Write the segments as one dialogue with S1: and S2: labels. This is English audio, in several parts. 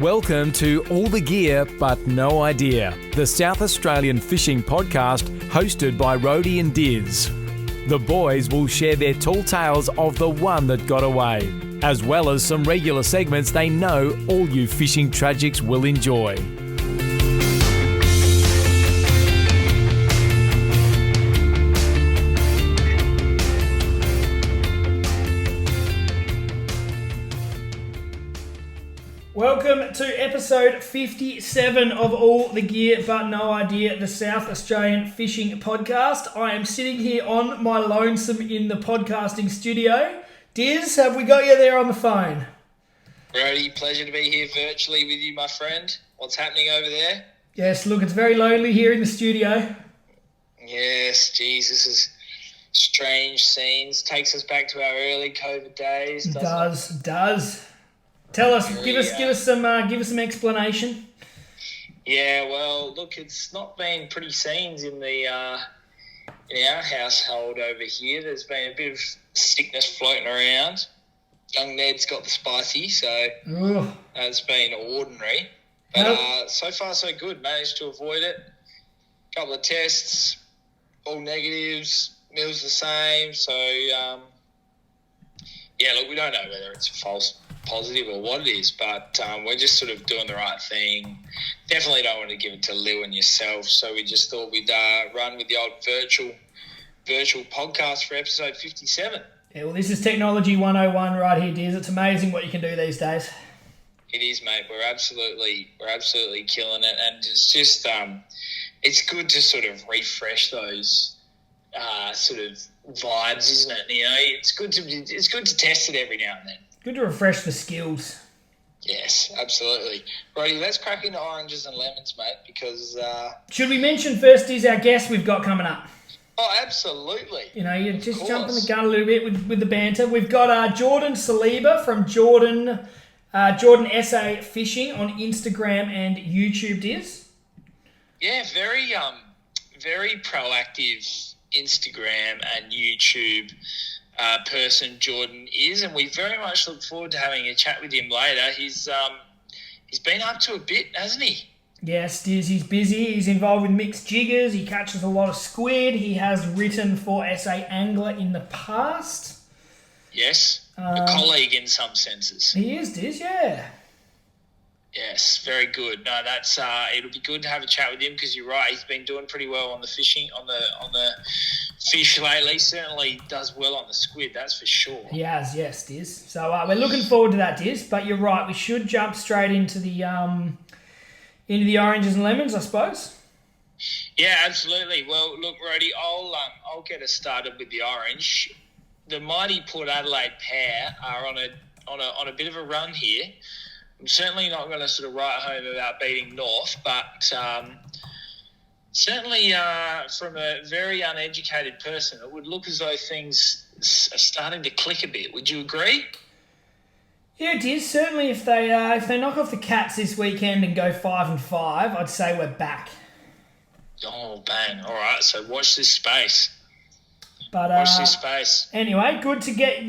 S1: Welcome to All the Gear But No Idea, the South Australian fishing podcast hosted by Rhodey and Diz. The boys will share their tall tales of the one that got away, as well as some regular segments they know all you fishing tragics will enjoy.
S2: Welcome to episode 57 of All the Gear But No Idea, the South Australian Fishing Podcast. I am sitting here on my lonesome in the podcasting studio. Diz, have we got you there on the phone?
S3: Brody, pleasure to be here virtually with you, my friend. What's happening over there?
S2: Yes, look, it's very lonely here in the studio.
S3: Yes, geez, this is strange scenes. Takes us back to our early COVID days.
S2: It does. Tell us, give us some explanation.
S3: Yeah, well, look, it's not been pretty scenes in our household over here. There's been a bit of sickness floating around. Young Ned's got the spicy, so it's been ordinary. But so far, so good. Managed to avoid it. Couple of tests, all negatives. Meal's the same. So, look, we don't know whether it's a false positive or what it is, but we're just sort of doing the right thing. Definitely don't want to give it to Lou and yourself, so we just thought we'd run with the old virtual podcast for episode 57.
S2: Yeah, well, this is Technology 101 right here, Diz. It's amazing what you can do these days.
S3: It is, mate. We're absolutely killing it, and it's just it's good to sort of refresh those sort of vibes, isn't it? You know, it's good to test it every now and then.
S2: Good to refresh the skills.
S3: Yes, absolutely. Brody, let's crack into oranges and lemons, mate, because...
S2: Should we mention first is our guest we've got coming up?
S3: Oh, absolutely.
S2: You know, you're just jumping the gun a little bit with the banter. We've got Jordan Saliba from Jordan SA Fishing on Instagram and YouTube, Diz.
S3: Yeah, very proactive Instagram and YouTube person Jordan is, and we very much look forward to having a chat with him later. He's been up to a bit, hasn't he?
S2: Yes, Diz, he's busy. He's involved with mixed jiggers. He catches a lot of squid. He has written for SA Angler in the past.
S3: Yes, a colleague in some senses.
S2: He is, Diz, yeah.
S3: Yes, very good. No, that's it'll be good to have a chat with him because you're right. He's been doing pretty well on the fishing, on the fish lately. Certainly does well on the squid, that's for sure.
S2: He has, yes, Diz. So we're looking forward to that, Diz. But you're right, we should jump straight into the oranges and lemons, I suppose.
S3: Yeah, absolutely. Well, look, Rhodey, I'll get us started with the orange. The mighty Port Adelaide pair are on a bit of a run here. I'm certainly not going to sort of write home about beating North, but certainly from a very uneducated person, it would look as though things are starting to click a bit. Would you agree?
S2: Yeah, it is. Certainly if they knock off the Cats this weekend and go 5-5, I'd say we're back.
S3: Oh, bang. All right, so watch this space.
S2: But
S3: watch this space.
S2: Anyway, good to get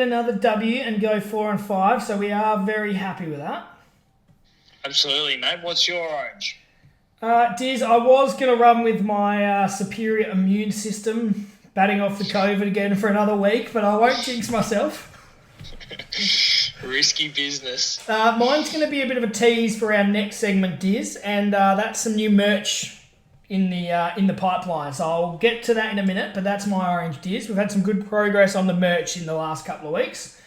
S2: another W and go 4-5. So we are very happy with that.
S3: Absolutely, mate. What's your orange?
S2: Diz, I was going to run with my superior immune system, batting off the COVID again for another week, but I won't jinx myself.
S3: Risky business.
S2: Mine's going to be a bit of a tease for our next segment, Diz, and that's some new merch in the pipeline. So I'll get to that in a minute, but that's my orange, Diz. We've had some good progress on the merch in the last couple of weeks.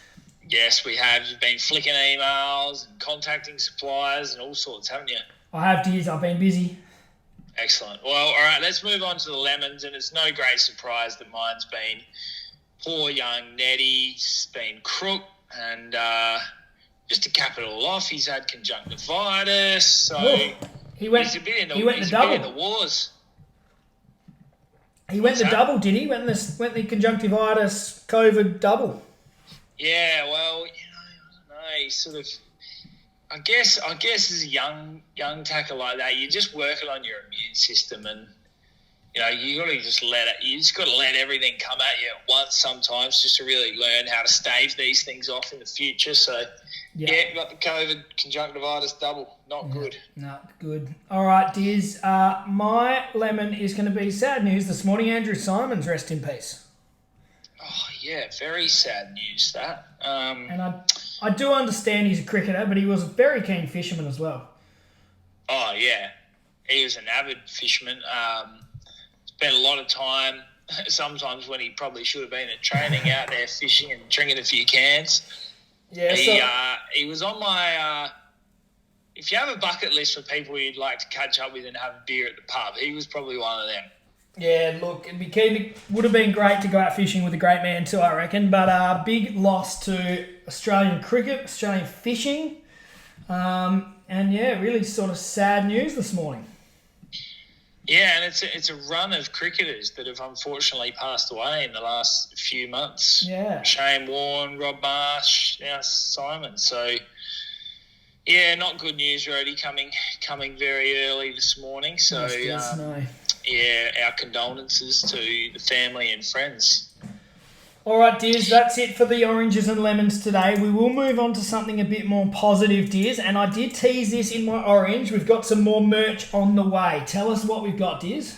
S3: Yes, we have. You've been flicking emails and contacting suppliers and all sorts, haven't you?
S2: I have, Diz. I've been busy.
S3: Excellent. Well, all right, let's move on to the lemons, and it's no great surprise that mine's been poor young Neddy. He's been crook, and just to cap it all off, he's had conjunctivitis, so...
S2: He went the double.
S3: In the wars.
S2: He went the double, did he? Went the conjunctivitis COVID double.
S3: Yeah, well, I don't know. He's sort of, I guess as a young tackle like that, you're just working on your immune system, and you got to just you just got to let everything come at you at once sometimes, just to really learn how to stave these things off in the future. So, got the COVID conjunctivitis double. Not good.
S2: Not good. All right, Diz. My lemon is going to be sad news this morning. Andrew Simons, rest in peace.
S3: Oh, yeah, very sad news, that.
S2: And I do understand he's a cricketer, but he was a very keen fisherman as well.
S3: Oh, yeah. He was an avid fisherman. Spent a lot of time, sometimes when he probably should have been at training, out there fishing and drinking a few cans. Yeah, he was on my... if you have a bucket list for people you'd like to catch up with and have a beer at the pub, he was probably one of them.
S2: Yeah, look, would have been great to go out fishing with a great man too, I reckon. But big loss to Australian cricket, Australian fishing. And really sort of sad news this morning.
S3: Yeah, and it's a run of cricketers that have unfortunately passed away in the last few months.
S2: Yeah.
S3: Shane Warne, Rob Marsh, now Simon. So, yeah, not good news, Rhodey, coming very early this morning. So, our condolences to the family and friends.
S2: All right, Diz, that's it for the oranges and lemons today. We will move on to something a bit more positive, Diz, and I did tease this in my orange. We've got some more merch on the way. Tell us what we've got, Diz.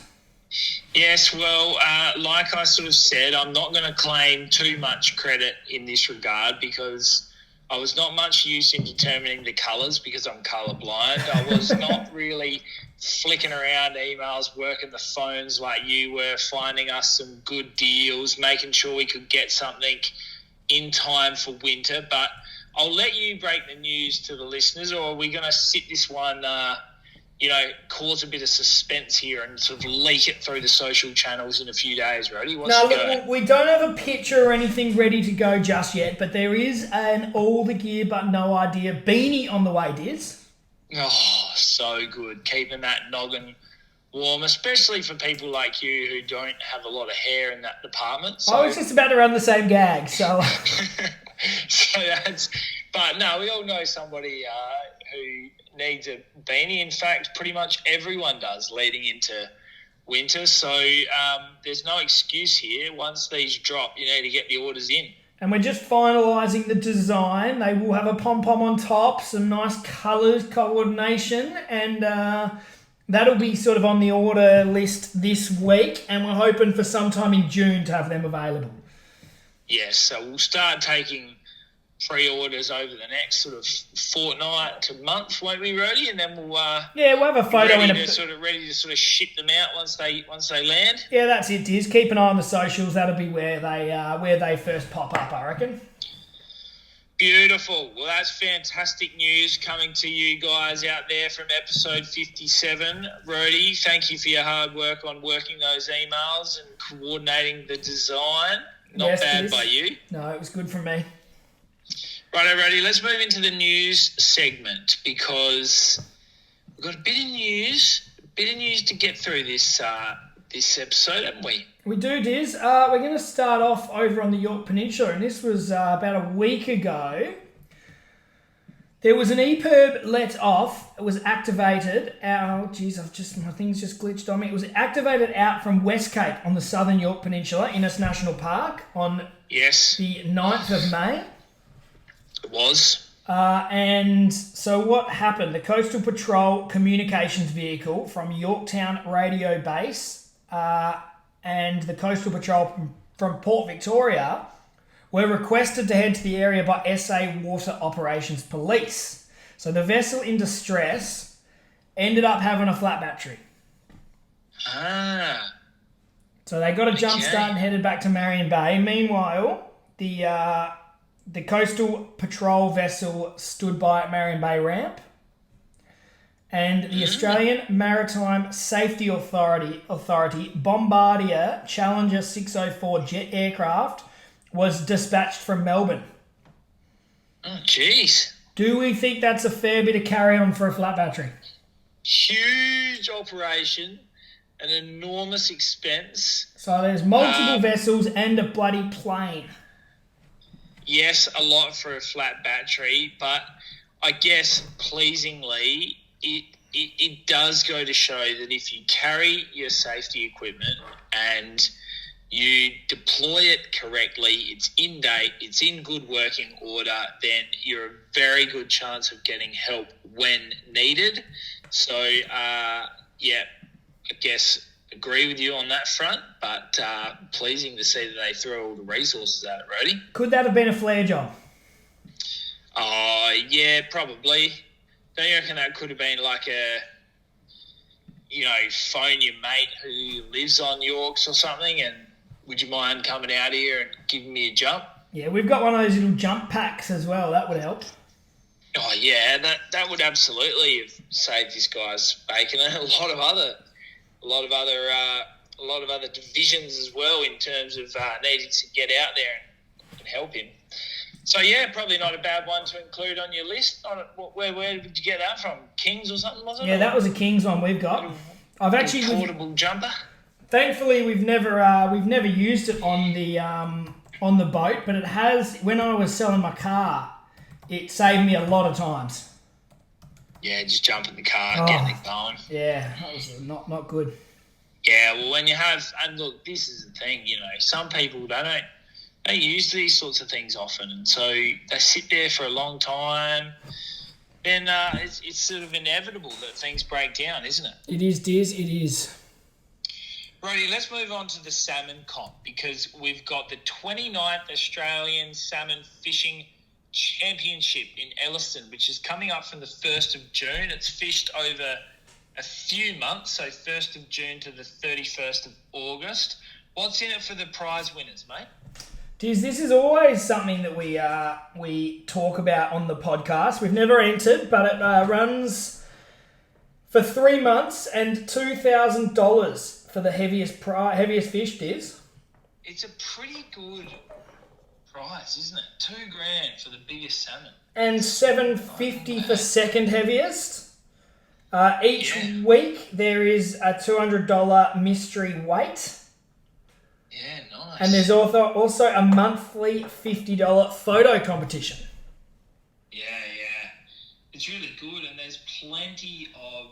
S3: Yes, well, like I sort of said, I'm not going to claim too much credit in this regard because I was not much use in determining the colours because I'm colourblind. I was not really flicking around emails, working the phones like you were, finding us some good deals, making sure we could get something in time for winter. But I'll let you break the news to the listeners, or are we going to sit this one, cause a bit of suspense here and sort of leak it through the social channels in a few days, Rhodey?
S2: Look, we don't have a picture or anything ready to go just yet, but there is an all the gear but no idea beanie on the way, Diz.
S3: Oh, so good. Keeping that noggin warm, especially for people like you who don't have a lot of hair in that department. So...
S2: I was just about to run the same gag, so...
S3: But no, we all know somebody who needs a beanie. In fact, pretty much everyone does leading into winter. So there's no excuse here. Once these drop, you need to get the orders in.
S2: And we're just finalising the design. They will have a pom-pom on top, some nice colours, coordination, and that'll be sort of on the order list this week, and we're hoping for sometime in June to have them available.
S3: Yes, so we'll start taking pre-orders over the next sort of fortnight to month, won't we, Rhodey? And then we'll
S2: we'll have a photo
S3: ready to sort of ship them out once they land.
S2: Yeah, that's it, Diz. Keep an eye on the socials. That'll be where they first pop up, I reckon.
S3: Beautiful. Well, that's fantastic news coming to you guys out there from episode 57. Rhodey, thank you for your hard work on working those emails and coordinating the design. Not bad by you.
S2: No, it was good from me.
S3: Righto, Rhodey, let's move into the news segment because we've got a bit of news to get through this episode, haven't we?
S2: We do, Diz. We're going to start off over on the Yorke Peninsula, and this was about a week ago. There was an EPIRB let off. It was activated. My thing's just glitched on me. It was activated out from West Cape on the southern Yorke Peninsula, Innes National Park, on the 9th of May.
S3: It was.
S2: And so what happened? The Coastal Patrol communications vehicle from Yorktown Radio Base and the Coastal Patrol from Port Victoria were requested to head to the area by SA Water Operations Police. So the vessel in distress ended up having a flat battery. So they got a jump start and headed back to Marion Bay. Meanwhile, the Coastal Patrol vessel stood by at Marion Bay Ramp, and the Australian Maritime Safety Authority Bombardier Challenger 604 jet aircraft was dispatched from Melbourne.
S3: Oh, jeez.
S2: Do we think that's a fair bit of carry-on for a flat battery?
S3: Huge operation, an enormous expense.
S2: So there's multiple vessels and a bloody plane.
S3: Yes, a lot for a flat battery, but I guess pleasingly it it does go to show that if you carry your safety equipment and you deploy it correctly, it's in date, it's in good working order, then you're a very good chance of getting help when needed. So, I guess agree with you on that front, but pleasing to see that they throw all the resources at it, Rody.
S2: Could that have been a flare job?
S3: Oh, yeah, probably. Don't you reckon that could have been like phone your mate who lives on Yorks or something and would you mind coming out here and giving me a jump?
S2: Yeah, we've got one of those little jump packs as well. That would help.
S3: Oh, yeah, that would absolutely have saved this guy's bacon and a lot of other divisions as well in terms of needing to get out there and help him. So, yeah, probably not a bad one to include on your list. Where did you get that from? Kings or something, was it?
S2: Yeah, that was a Kings one we've got. I've actually
S3: portable jumper.
S2: Thankfully, we've never used it on the boat, but it has. When I was selling my car, it saved me a lot of times.
S3: Yeah, just jump in the car and get it going.
S2: Yeah, that was not good.
S3: Yeah, well, when you have, and look, this is the thing, some people they use these sorts of things often, and so they sit there for a long time. Then it's sort of inevitable that things break down, isn't it?
S2: It is, Diz. It is.
S3: Righty, let's move on to the Salmon Comp because we've got the 29th Australian Salmon Fishing Championship in Elliston, which is coming up from the 1st of June. It's fished over a few months, so 1st of June to the 31st of August. What's in it for the prize winners, mate?
S2: Diz, this is always something that we talk about on the podcast. We've never entered, but it runs for 3 months and $2,000 for the heaviest fish, Diz. It's
S3: a pretty good prize, isn't it? $2,000 for the biggest salmon.
S2: And $750 for second heaviest. Each week there is a $200 mystery weight.
S3: Yeah, nice.
S2: And there's also a monthly $50 photo competition.
S3: Yeah. It's really good, and there's plenty of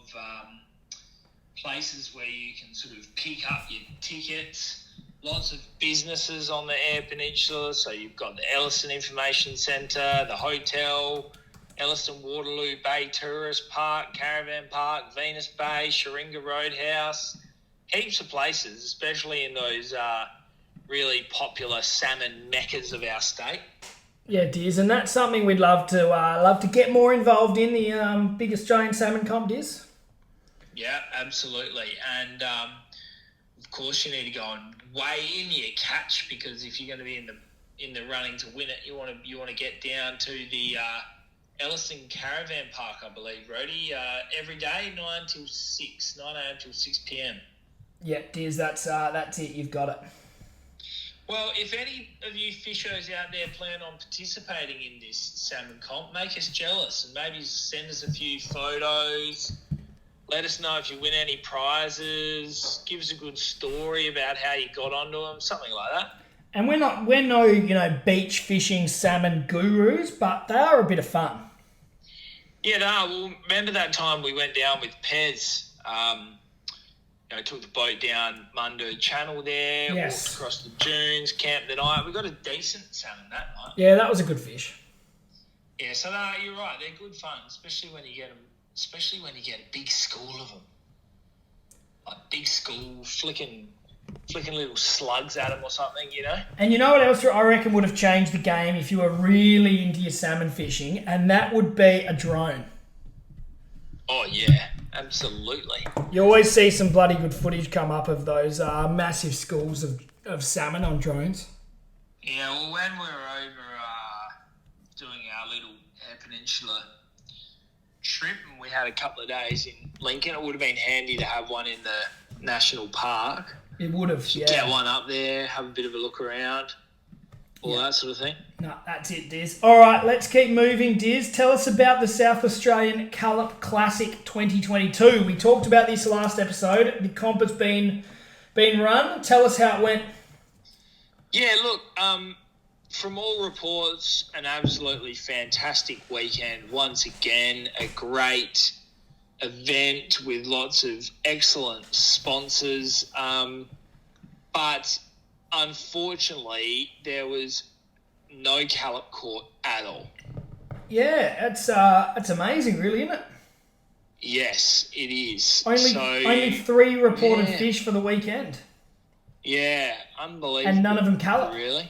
S3: places where you can sort of pick up your tickets. Lots of businesses on the Eyre Peninsula. So you've got the Elliston Information Centre, the hotel, Elliston Waterloo Bay Tourist Park, Caravan Park, Venus Bay, Sharinga Roadhouse. Heaps of places, especially in those really popular salmon meccas of our state.
S2: Yeah, Diz, and that's something we'd love to get more involved in, the big Australian Salmon Comp, Diz.
S3: Yeah, absolutely. And, of course, you need to go and weigh in your catch because if you're going to be in the running to win it, you want to get down to the Elliston Caravan Park, I believe, Rhodey, every day, 9 a.m. till 6 p.m.
S2: Yeah, Diz, that's it. You've got it.
S3: Well, if any of you fishers out there plan on participating in this salmon comp, make us jealous and maybe send us a few photos. Let us know if you win any prizes. Give us a good story about how you got onto them, something like that.
S2: And we're no beach fishing salmon gurus, but they are a bit of fun.
S3: Yeah, no. Well, remember that time we went down with Pez. Took the boat down Mundu Channel there,
S2: yes.
S3: Walked across the dunes, camped the night. We got a decent salmon that night.
S2: Yeah, that was a good fish.
S3: Yeah, so you're right. They're good fun, especially when you get them. Especially when you get a big school of them, like big school flicking little slugs at them or something,
S2: And you know what else I reckon would have changed the game if you were really into your salmon fishing, and that would be a drone.
S3: Oh yeah, absolutely.
S2: You always see some bloody good footage come up of those massive schools of salmon on drones.
S3: Yeah, well, when we were over doing our little Eyre Peninsula trip and we had a couple of days in Lincoln, it would have been handy to have one in the national park.
S2: It would have, yeah.
S3: Get one up there, have a bit of a look around, all that sort of thing.
S2: No, that's it, Diz. All right, let's keep moving, Diz. Tell us about the South Australian Callop Classic 2022. We talked about this last episode. The comp has been run. Tell us how it went.
S3: Yeah, look, from all reports, an absolutely fantastic weekend. Once again, a great event with lots of excellent sponsors. But unfortunately, there was no Callop caught at all.
S2: Yeah, it's amazing, really, isn't it?
S3: Yes, it is.
S2: Only 3 reported fish for the weekend.
S3: Yeah, unbelievable.
S2: And none of them Callop.
S3: Really?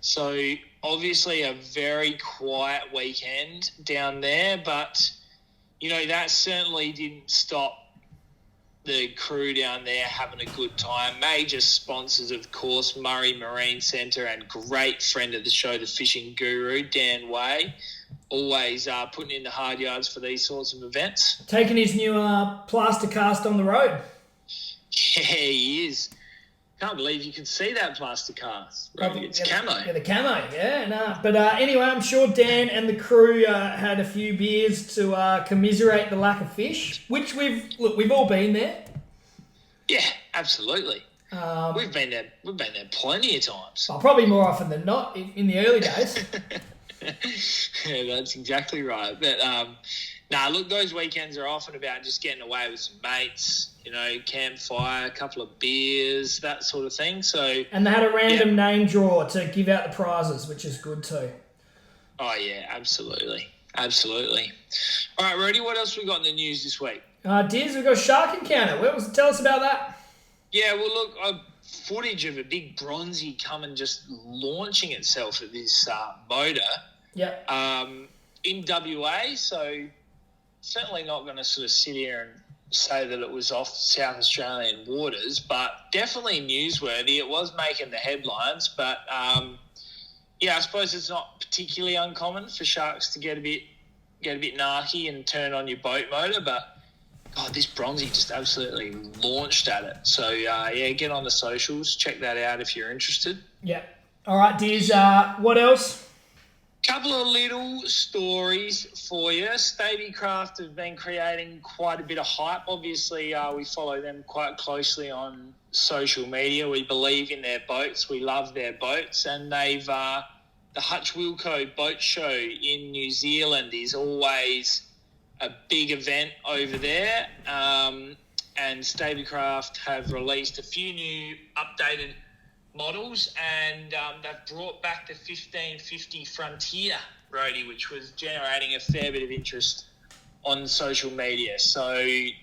S3: So, obviously a very quiet weekend down there, but, that certainly didn't stop the crew down there having a good time. Major sponsors, of course, Murray Marine Centre and great friend of the show, the fishing guru, Dan Way, always putting in the hard yards for these sorts of events.
S2: Taking his new plaster cast on the road.
S3: Yeah, he is. Can't believe you can see that plaster cast. Right? It's camo.
S2: Yeah, the camo. Yeah, no. But anyway, I'm sure Dan and the crew had a few beers to commiserate the lack of fish, which we've all been there.
S3: Yeah, absolutely. We've been there plenty of times.
S2: Well, probably more often than not in the early days.
S3: Yeah, that's exactly right. But look, those weekends are often about just getting away with some mates, campfire, a couple of beers, that sort of thing. So,
S2: and they had a random name draw to give out the prizes, which is good too.
S3: Oh yeah, absolutely. All right, Rody, what else we got in the news this week?
S2: Diz, we've got a shark encounter. Tell us about that.
S3: Yeah, well, look, footage of a big bronzy coming just launching itself at this motor.
S2: Yeah.
S3: In WA, so certainly not going to sort of sit here and say that it was off South Australian waters, but definitely newsworthy. It was making the headlines, but I suppose it's not particularly uncommon for sharks to get a bit narky and turn on your boat motor, but God, this bronzy just absolutely launched at it. So get on the socials, check that out if you're interested.
S2: Yeah. All right, Diz, what else?
S3: Couple of little stories for you. Stabicraft have been creating quite a bit of hype. Obviously, we follow them quite closely on social media. We believe in their boats. We love their boats. And they've the Hutch Wilco Boat Show in New Zealand is always a big event over there. And Stabicraft have released a few new updated models, and they've brought back the 1550 Frontier, Rody, which was generating a fair bit of interest on social media. So,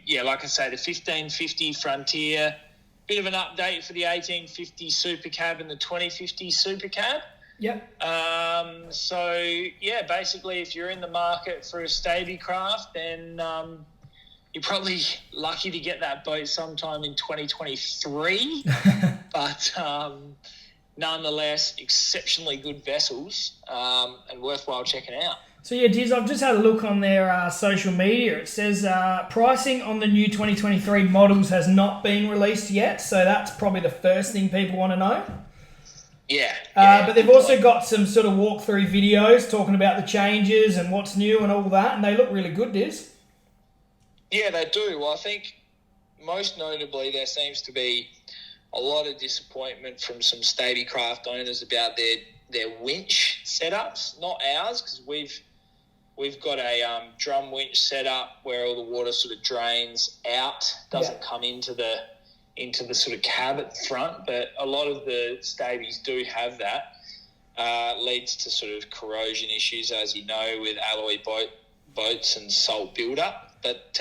S3: yeah, like I say, the 1550 Frontier, bit of an update for the 1850 Super Cab and the 2050 Super Cab.
S2: Yep.
S3: Basically, if you're in the market for a Stabicraft, then you're probably lucky to get that boat sometime in 2023. But nonetheless, exceptionally good vessels and worthwhile checking out.
S2: So, yeah, Diz, I've just had a look on their social media. It says pricing on the new 2023 models has not been released yet, so that's probably the first thing people want to know.
S3: Yeah.
S2: But they've also got some sort of walkthrough videos talking about the changes and what's new and all that, and they look really good, Diz.
S3: Yeah, they do. Well, I think most notably there seems to be a lot of disappointment from some Stabicraft owners about their winch setups, not ours, because we've got a drum winch set up where all the water sort of drains out, doesn't come into the sort of cab at the front, but a lot of the Stabies do have that. Leads to sort of corrosion issues, as you know, with alloy boats and salt buildup. But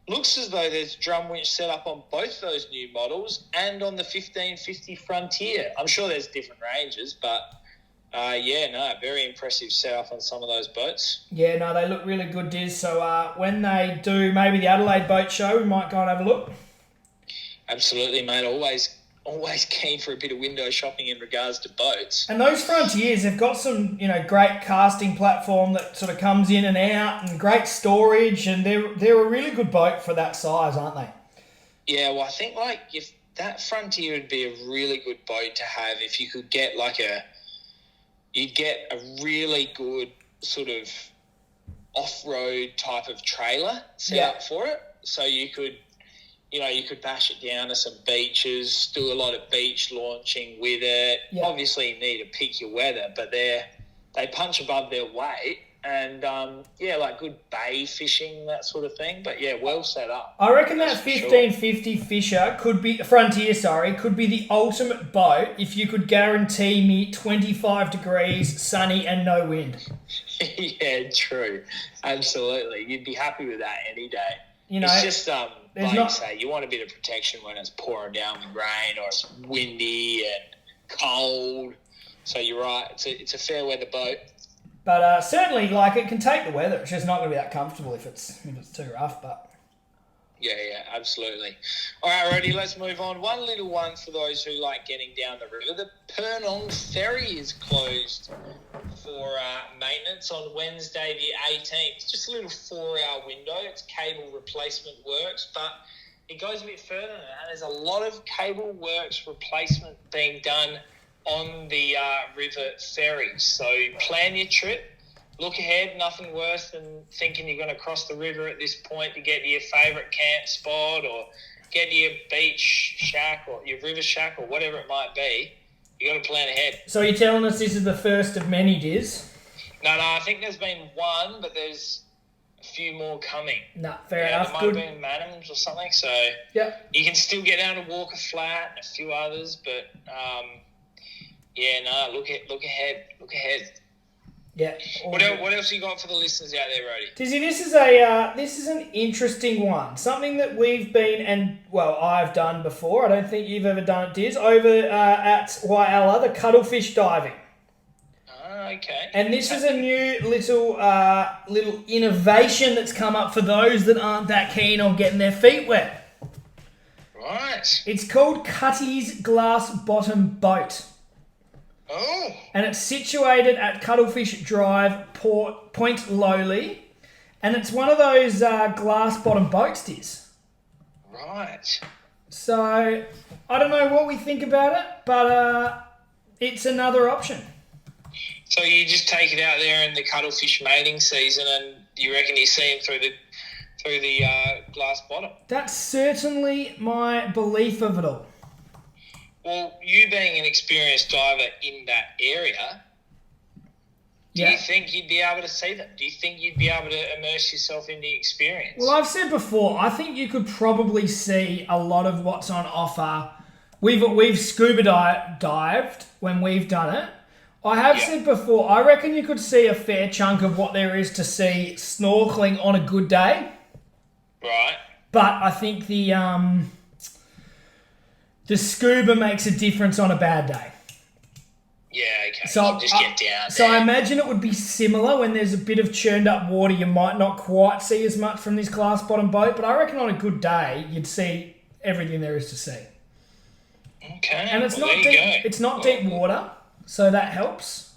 S3: looks as though there's drum winch set up on both those new models and on the 1550 Frontier. I'm sure there's different ranges, but very impressive setup on some of those boats. Yeah, no,
S2: they look really good, Diz. So when they do maybe the Adelaide Boat Show, we might go and have a look.
S3: Absolutely, mate. Always keen for a bit of window shopping in regards to boats.
S2: And those Frontiers, they've got some, great casting platform that sort of comes in and out and great storage, and they're a really good boat for that size, aren't they?
S3: Yeah, well, I think if that Frontier would be a really good boat to have if you could get you'd get a really good sort of off-road type of trailer set up for it. So you could bash it down to some beaches, do a lot of beach launching with it. Yeah. Obviously, you need to pick your weather, but they punch above their weight, and like good bay fishing, that sort of thing. But yeah, well set up.
S2: I reckon that 1550 Fisher could be the ultimate boat if you could guarantee me 25 degrees, sunny, and no wind.
S3: Yeah, true. Absolutely. You'd be happy with that any day. It's just, you say, you want a bit of protection when it's pouring down with rain or it's windy and cold. So you're right. It's a fair weather boat.
S2: But certainly, it can take the weather. It's just not going to be that comfortable if it's too rough. But
S3: yeah, absolutely. All right, Roddy, let's move on. One little one for those who like getting down the river. The Purnong Ferry is closed for maintenance on Wednesday the 18th. Just a little 4-hour window. It's cable replacement works, but it goes a bit further than that. There's a lot of cable works replacement being done on the river ferries. So plan your trip. Look ahead. Nothing worse than thinking you're going to cross the river at this point to get to your favourite camp spot or get to your beach shack or your river shack or whatever it might be. You got to plan ahead.
S2: So you're telling us this is the first of many, Diz?
S3: No, I think there's been one, but there's a few more coming.
S2: No, fair enough.
S3: There might have been Madams or something. So
S2: yep.
S3: You can still get down to Walker Flat and a few others, but look ahead.
S2: Yeah.
S3: What else you got for the listeners out there, Roddy?
S2: Dizzy, this is an interesting one. Something that I've done before. I don't think you've ever done it, Diz. Over at Whyalla, the cuttlefish diving.
S3: Okay.
S2: And this is a new little innovation that's come up for those that aren't that keen on getting their feet wet.
S3: Right.
S2: It's called Cutty's Glass Bottom Boat.
S3: Oh.
S2: And it's situated at Cuttlefish Drive, Point Lowly. And it's one of those glass bottom boats, Diz.
S3: Right.
S2: So, I don't know what we think about it, but it's another option.
S3: So you just take it out there in the cuttlefish mating season and you reckon you see them through the glass bottom? That's
S2: certainly my belief of it all.
S3: Well, you being an experienced diver in that area, do you think you'd be able to see them? Do you think you'd be able to immerse yourself in the experience?
S2: Well, I've said before, I think you could probably see a lot of what's on offer. We've scuba dived when we've done it. I have said before, I reckon you could see a fair chunk of what there is to see snorkeling on a good day.
S3: Right.
S2: But I think the scuba makes a difference on a bad day.
S3: Yeah, okay. So just get down
S2: So I imagine it would be similar when there's a bit of churned up water. You might not quite see as much from this glass bottom boat, but I reckon on a good day you'd see everything there is to see.
S3: Okay.
S2: And it's not deep water, so that helps.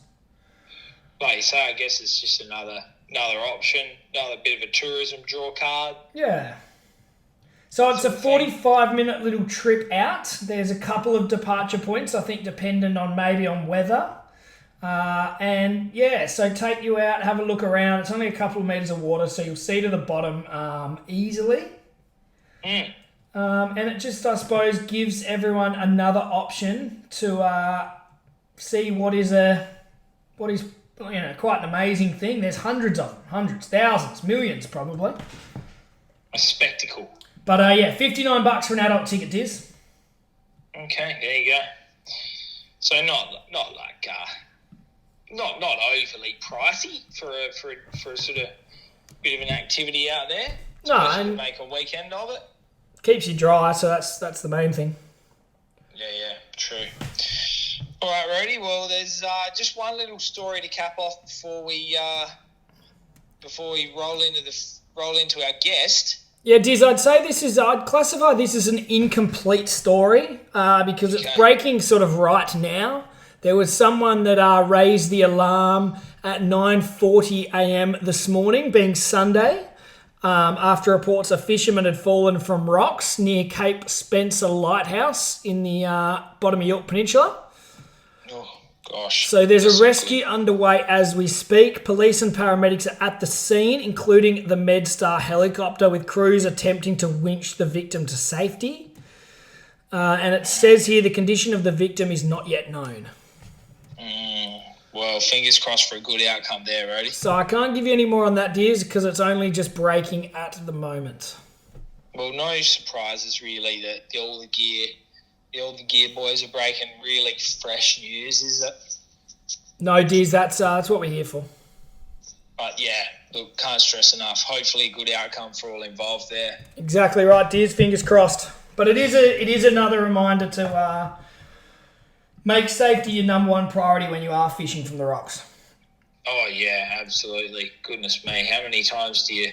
S3: Like you say, I guess it's just another option, another bit of a tourism draw card.
S2: Yeah. So it's a 45-minute little trip out. There's a couple of departure points, I think, dependent on weather. So take you out, have a look around. It's only a couple of metres of water, so you'll see to the bottom easily. And it just, I suppose, gives everyone another option to see what is quite an amazing thing. There's hundreds of them, thousands, millions probably.
S3: A spectacle.
S2: But $59 for an adult ticket, Diz.
S3: Okay, there you go. So not overly pricey for a sort of bit of an activity out there.
S2: No, and
S3: make a weekend of it.
S2: Keeps you dry, so that's the main thing.
S3: Yeah, true. All right, Rody. Well, there's just one little story to cap off before we roll into our guest.
S2: Yeah, Diz, I'd classify this as an incomplete story because it's breaking sort of right now. There was someone that raised the alarm at 9:40 a.m. this morning, being Sunday, after reports a fisherman had fallen from rocks near Cape Spencer Lighthouse in the bottom of Yorke Peninsula.
S3: Oh, gosh.
S2: So there's a rescue underway as we speak. Police and paramedics are at the scene, including the MedStar helicopter, with crews attempting to winch the victim to safety. And it says here the condition of the victim is not yet known.
S3: Well, fingers crossed for a good outcome there, Rody.
S2: So I can't give you any more on that, Deers, because it's only just breaking at the moment.
S3: Well, no surprises really that all the gear boys are breaking really fresh news, is it?
S2: No, Deers, that's what we're here for.
S3: But yeah, look, can't stress enough. Hopefully, a good outcome for all involved there.
S2: Exactly right, Deers. Fingers crossed. But it is another reminder to make safety your number one priority when you are fishing from the rocks.
S3: Oh yeah, absolutely. Goodness me, how many times do you?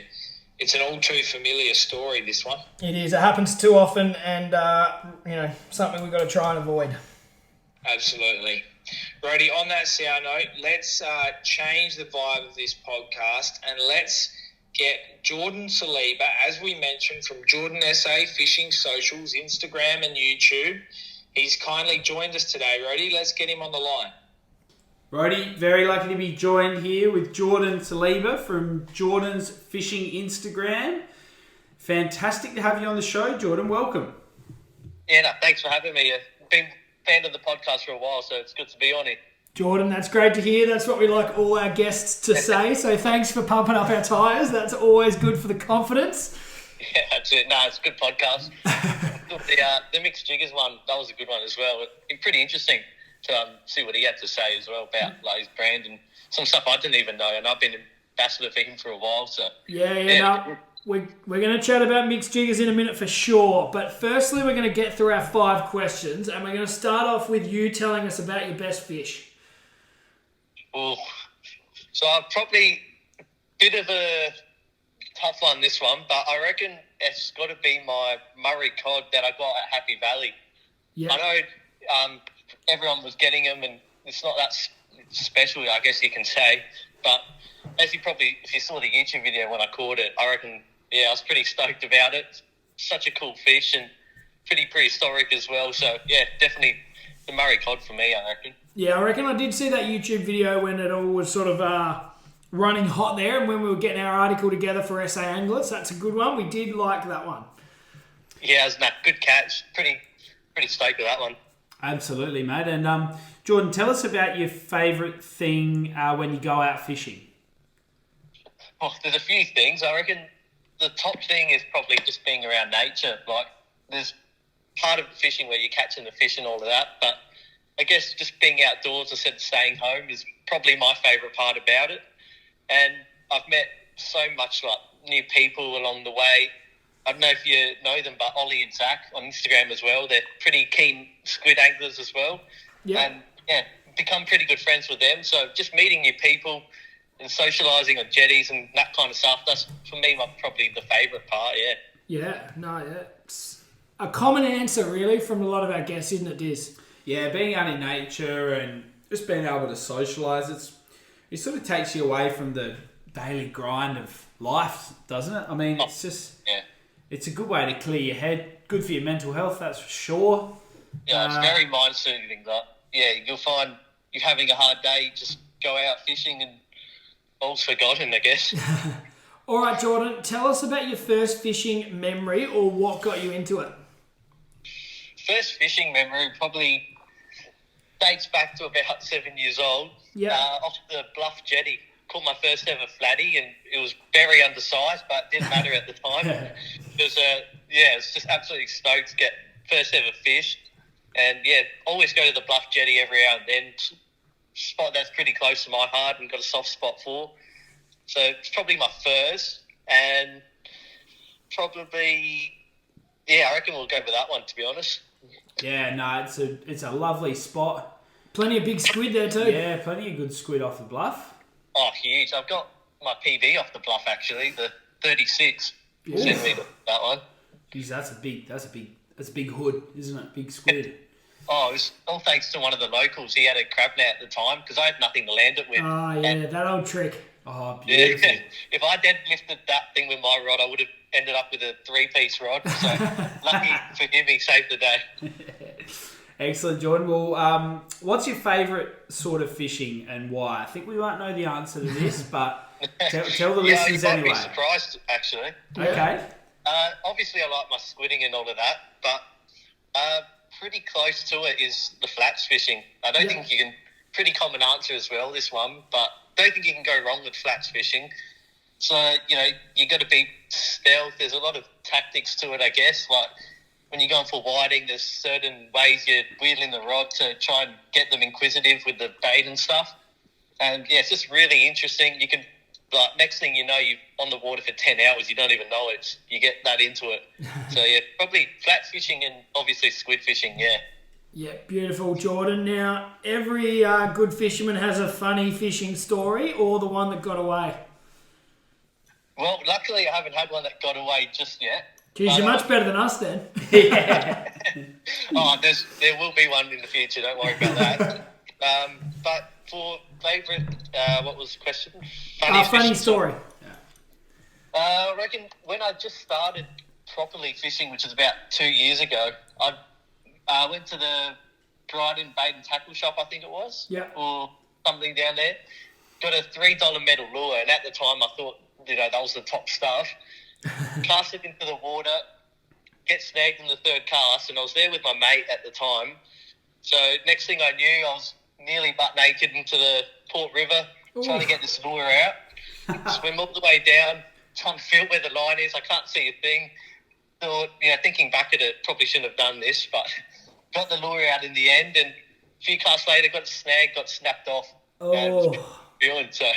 S3: It's an all too familiar story, this one.
S2: It is. It happens too often, and something we've got to try and avoid.
S3: Absolutely. Brody, on that sour note, let's change the vibe of this podcast and let's get Jordan Saliba, as we mentioned, from Jordan SA Fishing Socials, Instagram and YouTube. He's kindly joined us today, Brody. Let's get him on the line.
S4: Brody, very lucky to be joined here with Jordan Saliba from Jordan's Fishing Instagram. Fantastic to have you on the show, Jordan. Welcome.
S5: Yeah, no, thanks for having me. I've been a fan of the podcast for a while, so it's good to be on it.
S2: Jordan, that's great to hear. That's what we like all our guests to say. So thanks for pumping up our tyres. That's always good for the confidence.
S5: Yeah, that's it. No, it's a good podcast. The mixed jiggers one, that was a good one as well. It'd be pretty interesting to see what he had to say as well about his brand and some stuff I didn't even know. And I've been ambassador for him for a while, so
S2: No, we're going to chat about mixed jiggers in a minute for sure. But firstly, we're going to get through our 5 questions, and we're going to start off with you telling us about your best fish.
S5: Well, so I've probably a bit of a tough one, this one, but I reckon it's got to be my Murray cod that I got at Happy Valley.
S2: Yeah.
S5: I know everyone was getting them, and it's not that special, I guess you can say. But if you saw the YouTube video when I caught it, I reckon, I was pretty stoked about it. Such a cool fish and pretty prehistoric as well. So, yeah, definitely the Murray cod for me, I reckon.
S2: Yeah, I reckon I did see that YouTube video when it all was sort of running hot there, and when we were getting our article together for SA Anglers. That's a good one. We did like that one.
S5: Yeah, it was a good catch. Pretty stoked with that one.
S4: Absolutely, mate. And Jordan, tell us about your favourite thing when you go out fishing.
S5: Oh, there's a few things. I reckon the top thing is probably just being around nature. Like, there's part of fishing where you're catching the fish and all of that, but I guess just being outdoors instead of staying home is probably my favourite part about it. And I've met so much new people along the way. I don't know if you know them, but Ollie and Zach on Instagram as well. They're pretty keen squid anglers as well.
S2: Yeah.
S5: And become pretty good friends with them. So just meeting new people and socialising on jetties and that kind of stuff, that's for me probably the favourite part,
S2: It's a common answer really from a lot of our guests, isn't it, Diz?
S4: Yeah, being out in nature and just being able to socialise, it sort of takes you away from the daily grind of life, doesn't it? I mean, it's just...
S5: Yeah.
S4: It's a good way to clear your head. Good for your mental health, that's for sure.
S5: Yeah, it's very mind-soothing. You'll find you're having a hard day, just go out fishing and all's forgotten, I guess.
S2: All right, Jordan, tell us about your first fishing memory or what got you into it.
S5: First fishing memory probably dates back to about 7 years old.
S2: Yeah.
S5: Off the Bluff Jetty. Caught my first ever flatty, and it was very undersized, but it didn't matter at the time. It was just absolutely stoked to get first ever fish. And always go to the Bluff Jetty every now and then. Spot that's pretty close to my heart and got a soft spot for. So it's probably my first, and probably, I reckon we'll go with that one, to be honest.
S4: Yeah, no, it's a lovely spot.
S2: Plenty of big squid there too.
S4: Yeah, plenty of good squid off the bluff.
S5: Oh, huge. I've got my PB off the bluff, actually, the 36 centimetre, that one.
S4: Geez, that's a big hood, isn't it? Big squid.
S5: Oh, it was all thanks to one of the locals. He had a crab net at the time because I had nothing to land it with.
S2: Oh, yeah, that old trick.
S4: Oh, beautiful.
S5: Yeah. If I deadlifted that thing with my rod, I would have ended up with a 3-piece rod. So lucky for him, he saved the day.
S4: Excellent, Jordan. Well, what's your favourite sort of fishing and why? I think we might know the answer to this, but tell the listeners
S5: you might
S4: anyway.
S5: be surprised, actually.
S4: Okay.
S5: Obviously, I like my squidding and all of that, but pretty close to it is the flats fishing. I don't think you can pretty common answer as well, this one, but don't think you can go wrong with flats fishing. So, you got to be stealth. There's a lot of tactics to it, I guess. Like when you're going for whiting, there's certain ways you're wheeling the rod to try and get them inquisitive with the bait and stuff. And, it's just really interesting. You can, next thing you know, you're on the water for 10 hours. You don't even know it. You get that into it. So, probably flat fishing and obviously squid fishing,
S2: Yeah, beautiful, Jordan. Now, every good fisherman has a funny fishing story or the one that got away.
S5: Well, luckily I haven't had one that got away just yet.
S2: Geez, you're much better than us then.
S5: There will be one in the future, don't worry about that. But for favourite, what was the question?
S2: Funny story.
S5: I reckon when I just started properly fishing, which was about 2 years ago, I went to the Dryden Bait and Tackle Shop, I think it was, or something down there. Got a $3 metal lure, and at the time I thought, that was the top stuff. Cast it into the water, get snagged in the third cast, and I was there with my mate at the time. So next thing I knew, I was nearly butt naked into the Port River, trying to get this lure out. Swim all the way down, trying to feel where the line is. I can't see a thing. Thought, thinking back at it, probably shouldn't have done this, but got the lure out in the end, and a few casts later, got snagged, got snapped off. Feeling so.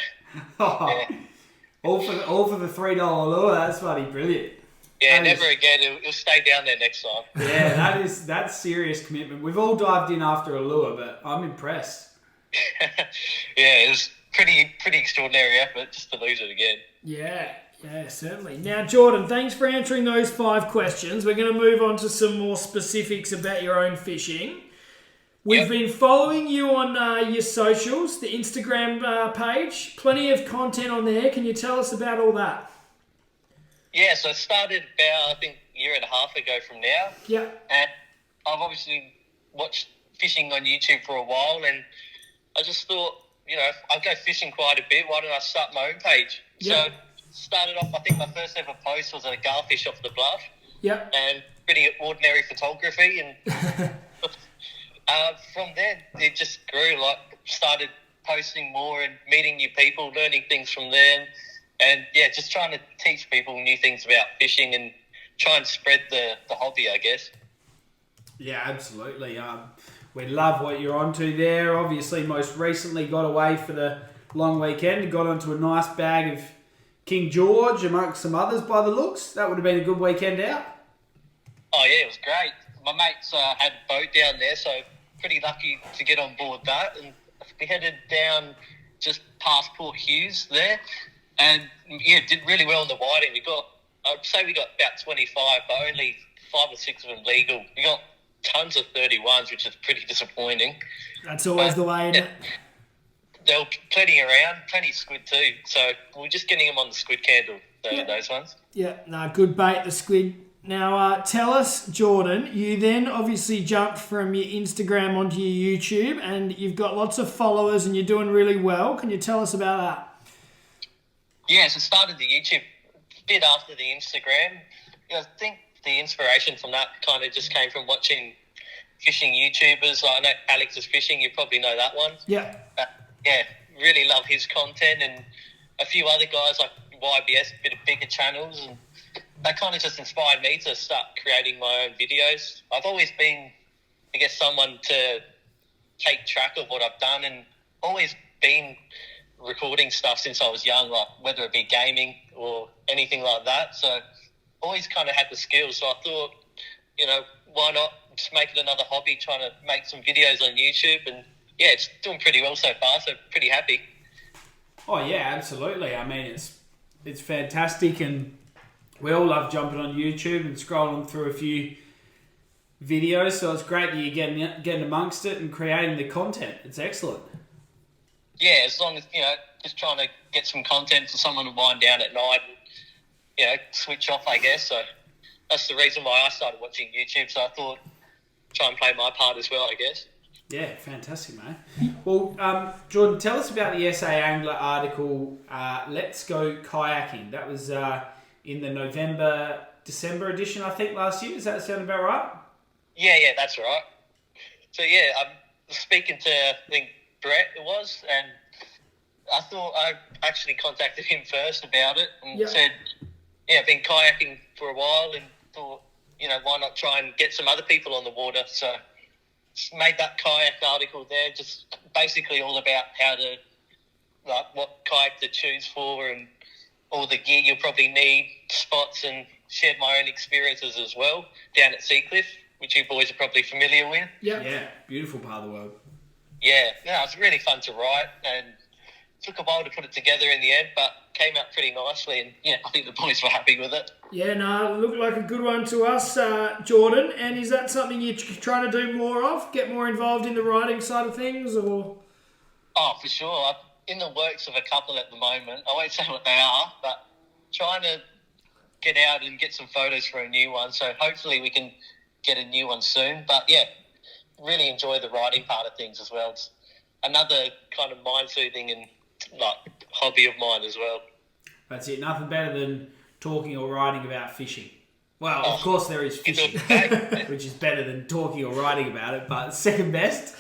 S4: All for the $3 lure. That's bloody brilliant.
S5: Yeah, never again. It'll stay down there next time.
S4: Yeah, that's serious commitment. We've all dived in after a lure, but I'm impressed.
S5: It was pretty extraordinary effort just to lose it again.
S2: Yeah, certainly. Now, Jordan, thanks for answering those 5 questions. We're going to move on to some more specifics about your own fishing. We've been following you on your socials, the Instagram page. Plenty of content on there. Can you tell us about all that?
S5: Yeah, so I started about, I think, a year and a half ago from now.
S2: Yeah.
S5: And I've obviously watched fishing on YouTube for a while, and I just thought, I go fishing quite a bit. Why don't I start my own page?
S2: Yeah.
S5: So started off, I think my first ever post was a garfish off the bluff.
S2: Yeah.
S5: And pretty ordinary photography, and from there, it just grew. Started posting more and meeting new people, learning things from them, and just trying to teach people new things about fishing and try and spread the hobby, I guess.
S4: Yeah, absolutely. We love what you're onto there. Obviously, most recently got away for the long weekend, got onto a nice bag of King George amongst some others by the looks. That would have been a good weekend out.
S5: Oh yeah, it was great. My mates had a boat down there, so pretty lucky to get on board that, and we headed down just past Port Hughes there, and did really well in the whiting. I'd say we got about 25, but only 5 or 6 of them legal. We got tons of 31s, which is pretty disappointing.
S2: That's always the way, isn't it?
S5: There were plenty around, plenty squid too, so we're just getting them on the squid candle, those ones.
S2: Yeah, no, good bait, the squid. Now, tell us, Jordan, you then obviously jumped from your Instagram onto your YouTube, and you've got lots of followers and you're doing really well. Can you tell us about that?
S5: Yeah, so started the YouTube a bit after the Instagram. I think the inspiration from that kind of just came from watching fishing YouTubers. I know Alex is Fishing, you probably know that one.
S2: Yeah.
S5: Really love his content, and a few other guys like YBS, a bit of bigger channels, and that kind of just inspired me to start creating my own videos. I've always been, I guess, someone to take track of what I've done, and always been recording stuff since I was young, like whether it be gaming or anything like that. So always kind of had the skills. So I thought, why not just make it another hobby, trying to make some videos on YouTube, and it's doing pretty well so far, so pretty happy.
S4: Oh yeah, absolutely. I mean, it's fantastic, and we all love jumping on YouTube and scrolling through a few videos, so it's great that you're getting amongst it and creating the content. It's excellent.
S5: Yeah, as long as, just trying to get some content for someone to wind down at night and, switch off, I guess. So that's the reason why I started watching YouTube, so I thought try and play my part as well, I guess.
S4: Yeah, fantastic, mate. Well, Jordan, tell us about the SA Angler article, Let's Go Kayaking. That was in the November-December edition, I think, last year. Does that sound about right?
S5: Yeah, that's right. So, I'm speaking to, I think, Brett it was, and I thought I actually contacted him first about it and said, I've been kayaking for a while and thought, why not try and get some other people on the water? So made that kayak article there, just basically all about how to, like, what kayak to choose for and all the gear you'll probably need, spots, and shared my own experiences as well down at Seacliff, which you boys are probably familiar with.
S4: Yeah, beautiful part of the world.
S5: Yeah, it was really fun to write and took a while to put it together in the end, but came out pretty nicely, and I think the boys were happy with it.
S2: Yeah, no, it looked like a good one to us, Jordan. And is that something you're trying to do more of? Get more involved in the writing side of things, or?
S5: Oh, for sure. I'm in the works of a couple at the moment. I won't say what they are, but trying to get out and get some photos for a new one. So hopefully we can get a new one soon. But yeah, really enjoy the writing part of things as well. It's another kind of mind-soothing and hobby of mine as well.
S4: That's it. Nothing better than talking or writing about fishing. Well, of course there is fishing, which is better than talking or writing about it, but second best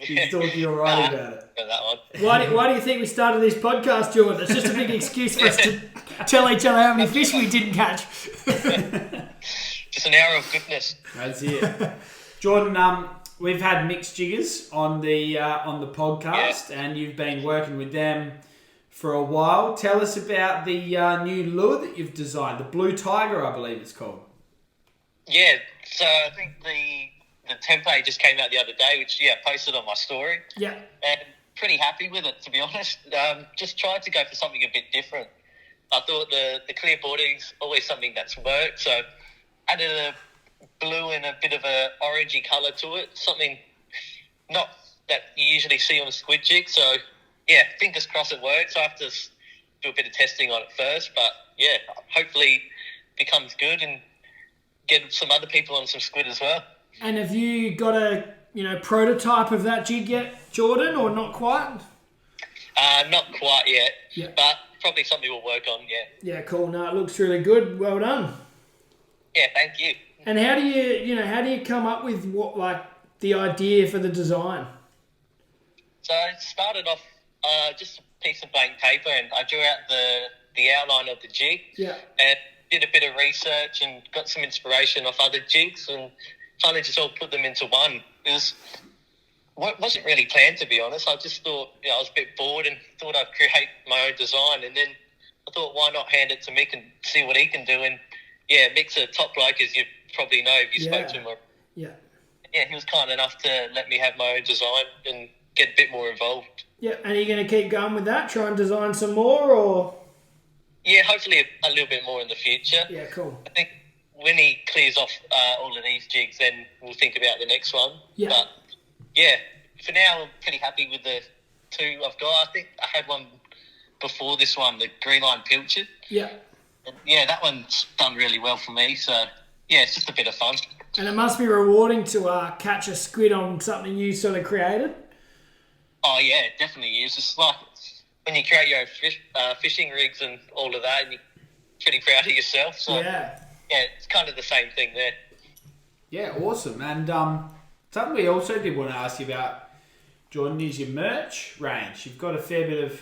S4: is talking or writing about it.
S5: That one.
S2: Why do you think we started this podcast, Jordan? It's just a big excuse for us to tell each other how many fish we didn't catch.
S5: Just an hour of goodness.
S4: That's it. Jordan, we've had Mixed Jiggers on the podcast, and you've been working with them for a while. Tell us about the new lure that you've designed, the Blue Tiger, I believe it's called.
S5: Yeah, so I think the template just came out the other day, which I posted on my story.
S2: Yeah.
S5: And pretty happy with it, to be honest. Just tried to go for something a bit different. I thought the clear boarding's always something that's worked, so added a blue and a bit of a orangey colour to it, something not that you usually see on a squid jig. So yeah, fingers crossed it works. I have to do a bit of testing on it first, but yeah, hopefully becomes good and get some other people on some squid as well.
S2: And have you got a prototype of that jig yet, Jordan, or not quite?
S5: Not quite yet, but probably something we'll work on.
S2: Yeah, cool. No, it looks really good. Well done.
S5: Yeah, thank you.
S2: And how do you come up with the idea for the design?
S5: So I started off just a piece of blank paper, and I drew out the outline of the jig.
S2: Yeah.
S5: And did a bit of research and got some inspiration off other jigs, and kind of just all put them into one. It wasn't really planned, to be honest. I just thought I was a bit bored and thought I'd create my own design, and then I thought, why not hand it to Mick and see what he can do? And yeah, Mick's a top bloke, as you probably know if you spoke to him.
S2: Yeah,
S5: he was kind enough to let me have my own design and get a bit more involved.
S2: Yeah, and are you going to keep going with that? Try and design some more, or?
S5: Yeah, hopefully a little bit more in the future.
S2: Yeah, cool.
S5: I think when he clears off all of these jigs, then we'll think about the next one.
S2: Yeah.
S5: But yeah, for now, I'm pretty happy with the two I've got. I think I had one before this one, the Green Line Pilchard.
S2: Yeah.
S5: And yeah, that one's done really well for me. So yeah, it's just a bit of fun.
S2: And it must be rewarding to catch a squid on something you sort of created.
S5: Oh yeah, it definitely is. It's like when you create your own fishing rigs and all of that, and you're pretty proud of yourself. So yeah, it's kind of the same thing there.
S4: Yeah, awesome. And something we also did want to ask you about, Jordan, is your merch range. You've got a fair bit of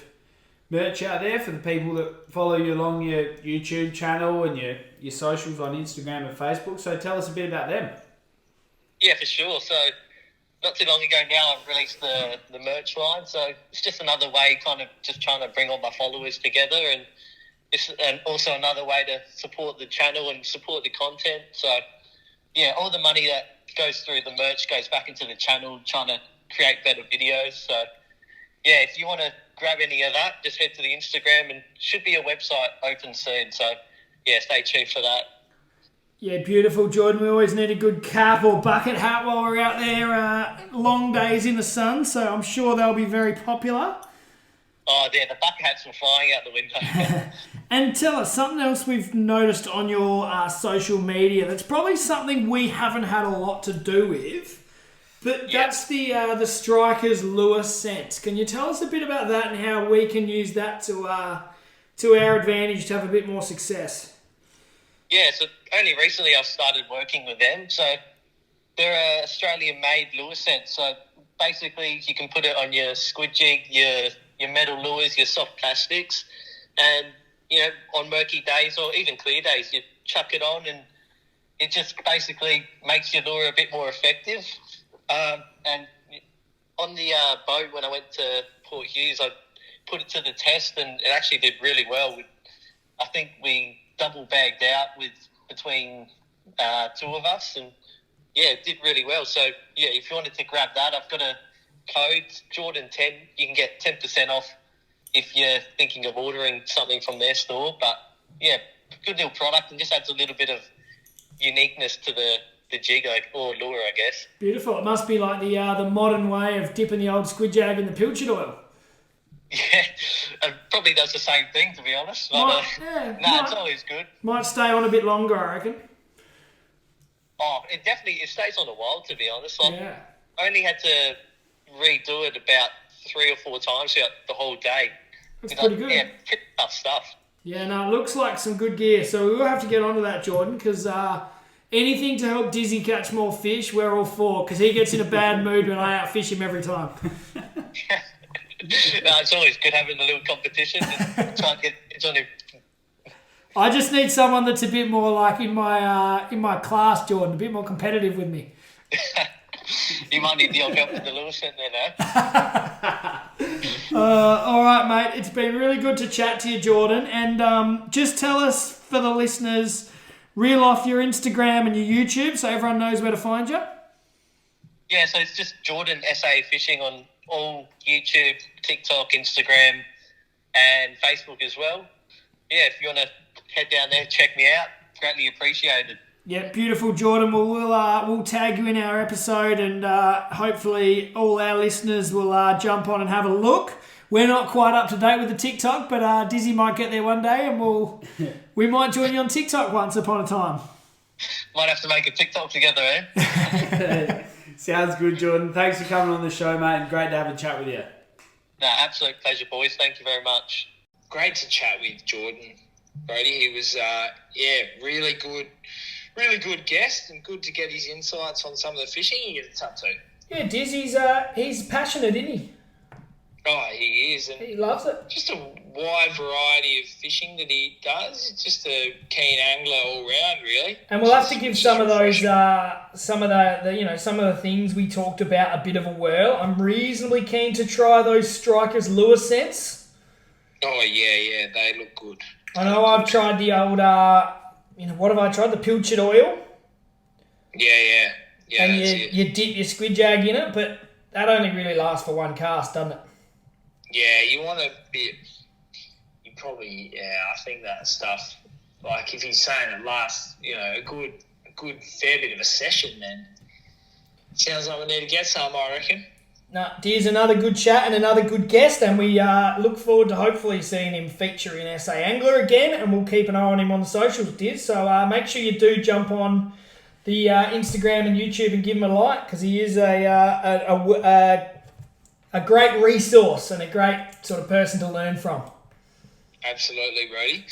S4: merch out there for the people that follow you along your YouTube channel and your socials on Instagram and Facebook. So tell us a bit about them. Yeah,
S5: for sure. So not too long ago now, I've released the merch line. So it's just another way, kind of just trying to bring all my followers together, and it's also another way to support the channel and support the content. So yeah, all the money that goes through the merch goes back into the channel, trying to create better videos. So yeah, if you want to grab any of that, just head to the Instagram, and should be a website open soon. So yeah, stay tuned for that.
S2: Yeah, beautiful, Jordan. We always need a good cap or bucket hat while we're out there, long days in the sun, so I'm sure they'll be very popular.
S5: Oh, yeah, the bucket hats were flying out the window.
S2: And tell us, something else we've noticed on your social media that's probably something we haven't had a lot to do with, but that's the Strikers lure scent. Can you tell us a bit about that and how we can use that to our advantage to have a bit more success?
S5: Yeah, so only recently I've started working with them. So they're an Australian-made lure scent. So basically you can put it on your squid jig, your metal lures, your soft plastics, and on murky days or even clear days, you chuck it on, and it just basically makes your lure a bit more effective. And on the boat when I went to Port Hughes, I put it to the test, and it actually did really well. I think we double bagged out between two of us, and it did really well. So if you wanted to grab that, I've got a code, Jordan10. You can get 10% off if you're thinking of ordering something from their store. But good little product, and just adds a little bit of uniqueness to the jig or lure, I guess.
S2: Beautiful. It must be like the modern way of dipping the old squid jag in the pilchard oil.
S5: Yeah, it probably does the same thing, to be honest. But, it's always good.
S2: Might stay on a bit longer, I reckon.
S5: Oh, it stays on a while, to be honest. I only had to redo it about 3 or 4 times throughout the whole day.
S2: That's pretty good.
S5: Yeah, pretty tough stuff.
S2: Yeah, no, it looks like some good gear. So we will have to get onto that, Jordan, because anything to help Dizzy catch more fish, we're all for, because he gets in a bad mood when I outfish him every time.
S5: It's always good having a little competition and try and get it on him.
S2: I just need someone that's a bit more like in my class, Jordan, a bit more competitive with me.
S5: You might need the old help with the lure set there now.
S2: All right, mate. It's been really good to chat to you, Jordan. And just tell us, for the listeners, reel off your Instagram and your YouTube so everyone knows where to find you.
S5: Yeah, so it's just Jordan SA Fishing on all YouTube, TikTok, Instagram, and Facebook as well. Yeah, if you want to head down there, check me out. Greatly appreciated.
S2: Yeah, beautiful, Jordan. We'll tag you in our episode, and hopefully all our listeners will jump on and have a look. We're not quite up to date with the TikTok, but Dizzy might get there one day, and we might join you on TikTok once upon a time.
S5: Might have to make a TikTok together, eh?
S4: Sounds good, Jordan. Thanks for coming on the show, mate, and great to have a chat with you.
S5: No, absolute pleasure, boys. Thank you very much.
S3: Great to chat with Jordan, Brody. He was, really good guest, and good to get his insights on some of the fishing he gets up to.
S2: Yeah, Dizzy's he's passionate, isn't he?
S3: Oh, he is. And
S2: he loves it.
S3: Just a wide variety of fishing that he does. He's just a keen angler all round, really.
S2: And we'll have to give some of those, some of the things we talked about a bit of a whirl. I'm reasonably keen to try those Strikers lure scents.
S3: Oh, yeah, they look good.
S2: I know I've tried the old, what have I tried? The pilchard oil.
S3: Yeah,
S2: and
S3: that's it.
S2: You dip your squid jag in it, but that only really lasts for one cast, doesn't it?
S3: Yeah, you want a bit... You probably... Yeah, I think that stuff... Like, if he's saying it lasts, a good fair bit of a session, then... Sounds like we need to get some, I reckon.
S2: No, Deer's another good chat and another good guest, and we look forward to hopefully seeing him feature in SA Angler again, and we'll keep an eye on him on the socials, Deer. So make sure you do jump on the Instagram and YouTube and give him a like, because he is a great resource and a great sort of person to learn from.
S3: Absolutely, Brody.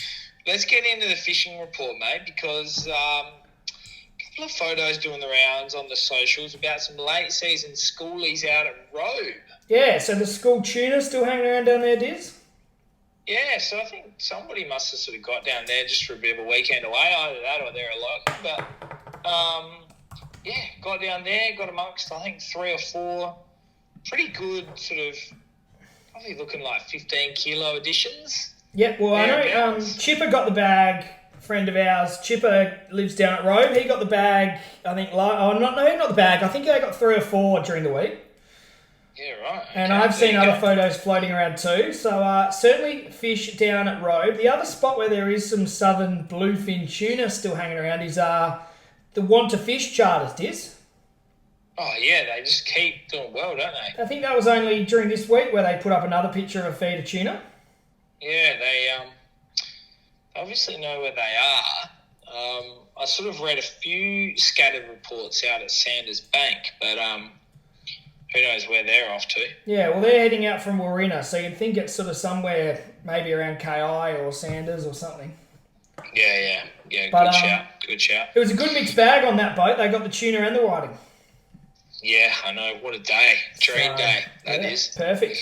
S3: Let's get into the fishing report, mate, because a couple of photos doing the rounds on the socials about some late season schoolies out at Robe.
S2: Yeah, so the school tuna still hanging around down there, Diz?
S3: Yeah, so I think somebody must have sort of got down there just for a bit of a weekend away, either that or they're a local. But, got down there, got amongst, I think, 3 or 4 pretty good sort of, probably looking like 15 kilo editions.
S2: Yeah, well, I know Chipper got the bag, friend of ours. Chipper lives down at Robe. He got the bag, I think, not the bag. I think he got 3 or 4 during the week.
S3: Yeah, right.
S2: And I've seen other photos floating around too. So certainly fish down at Robe. The other spot where there is some southern bluefin tuna still hanging around is the Want to Fish charters, Diz.
S3: Oh, yeah, they just keep doing well, don't they?
S2: I think that was only during this week where they put up another picture of a feed of tuna.
S3: Yeah, they obviously know where they are. I sort of read a few scattered reports out at Sanders Bank, but who knows where they're off to. Yeah,
S2: well, they're heading out from Warina, so you'd think it's sort of somewhere maybe around KI or Sanders or something.
S3: Yeah,
S2: but,
S3: good shout.
S2: It was a good mixed bag on that boat. They got the tuna and the whiting.
S3: Yeah, I know. What a day. Dream day. That is.
S2: Perfect.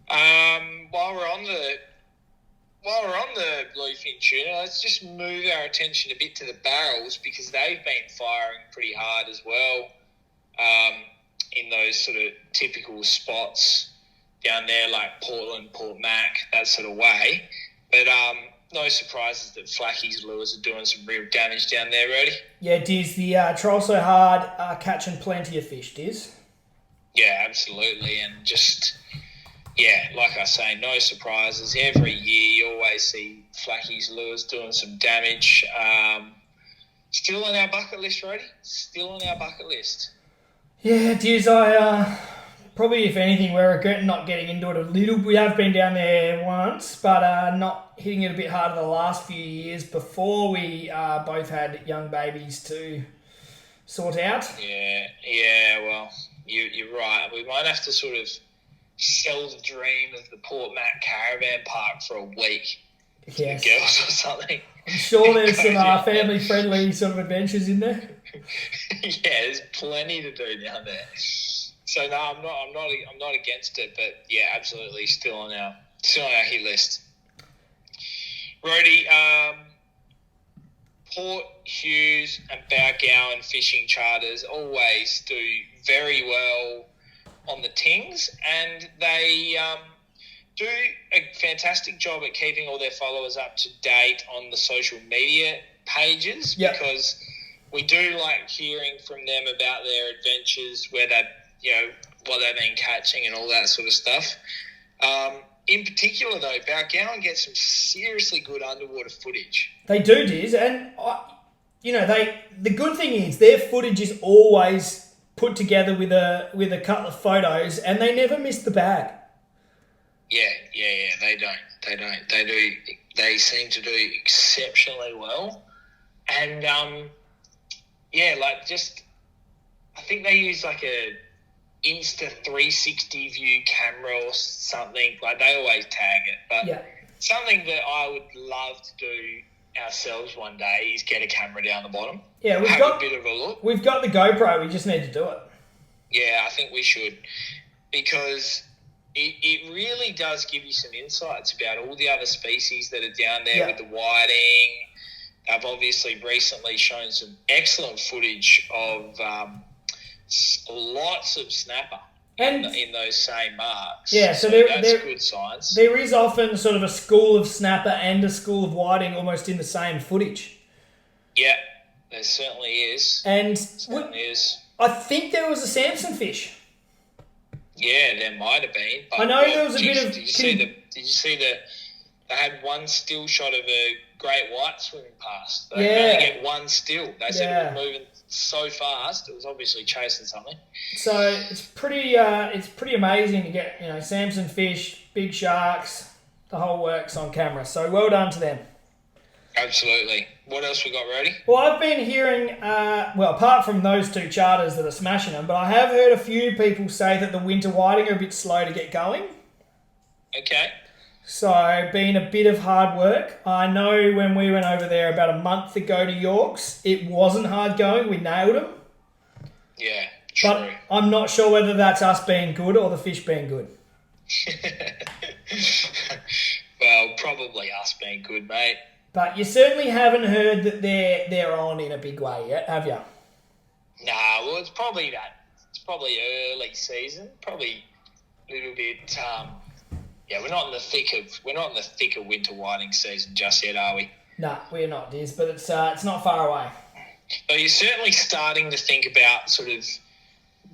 S3: While we're on the bluefin tuna, let's just move our attention a bit to the barrels because they've been firing pretty hard as well in those sort of typical spots down there like Portland, Port Mac, that sort of way. But no surprises that Flacky's lures are doing some real damage down there, Rody.
S2: Yeah, Diz, the Troll So Hard catching plenty of fish, Diz.
S3: Yeah, absolutely. And just, yeah, like I say, no surprises. Every year you always see Flacky's lures doing some damage. Still on our bucket list, Rody? Still on our bucket list.
S2: Yeah, Diz, I probably, if anything, we're regretting not getting into it a little. We have been down there once, but not hitting it a bit harder the last few years before we both had young babies to sort out.
S3: Yeah, well, you're right. We might have to sort of sell the dream of the Port Mac caravan park for a week to the girls or something.
S2: I'm sure there's some family-friendly sort of adventures in there.
S3: Yeah, there's plenty to do down there. So no, I'm not against it, but yeah, absolutely still on our hit list. Rhodey, Port Hughes and Balgowan fishing charters always do very well on the tings, and they do a fantastic job at keeping all their followers up to date on the social media pages.
S2: Yep.
S3: Because we do like hearing from them about their adventures, where they, what they've been catching and all that sort of stuff. In particular, though, Balgowan gets some seriously good underwater footage.
S2: They do, Diz, and the good thing is their footage is always put together with a couple of photos, and they never miss the bag.
S3: Yeah, they don't. They seem to do exceptionally well, and I think they use like a Insta 360 view camera or something. Like, they always tag it, but something that I would love to do ourselves one day is get a camera down the bottom.
S2: Yeah,
S3: have a bit of a look.
S2: We've got the GoPro. We just need to do it.
S3: Yeah, I think we should, because it really does give you some insights about all the other species that are down there with the whiting. They've obviously recently shown some excellent footage of lots of snapper in those same marks.
S2: Yeah, so
S3: that's good signs.
S2: There is often sort of a school of snapper and a school of whiting almost in the same footage.
S3: Yeah, there certainly is.
S2: I think there was a Samson fish.
S3: Yeah, there might have been. But
S2: I know there was a bit of...
S3: Did you see they had one still shot of a great white swimming past. They only get one still. They said it was moving so fast, it was obviously chasing something.
S2: So it's pretty amazing to get Samson fish, big sharks, the whole works on camera. So well done to them.
S3: Absolutely. What else we got, Rody?
S2: Well, I've been hearing, apart from those two charters that are smashing them, but I have heard a few people say that the winter whiting are a bit slow to get going.
S3: Okay.
S2: So, been a bit of hard work. I know when we went over there about a month ago to Yorkes, it wasn't hard going. We nailed them.
S3: Yeah, true.
S2: But I'm not sure whether that's us being good or the fish being good.
S3: Well, probably us being good, mate.
S2: But you certainly haven't heard that they're on in a big way yet, have you?
S3: Nah, well, it's probably early season. Probably a little bit. We're not in the thick of winter whiting season just yet, are we?
S2: No, we're not, Diz, but it's not far away.
S3: So you're certainly starting to think about sort of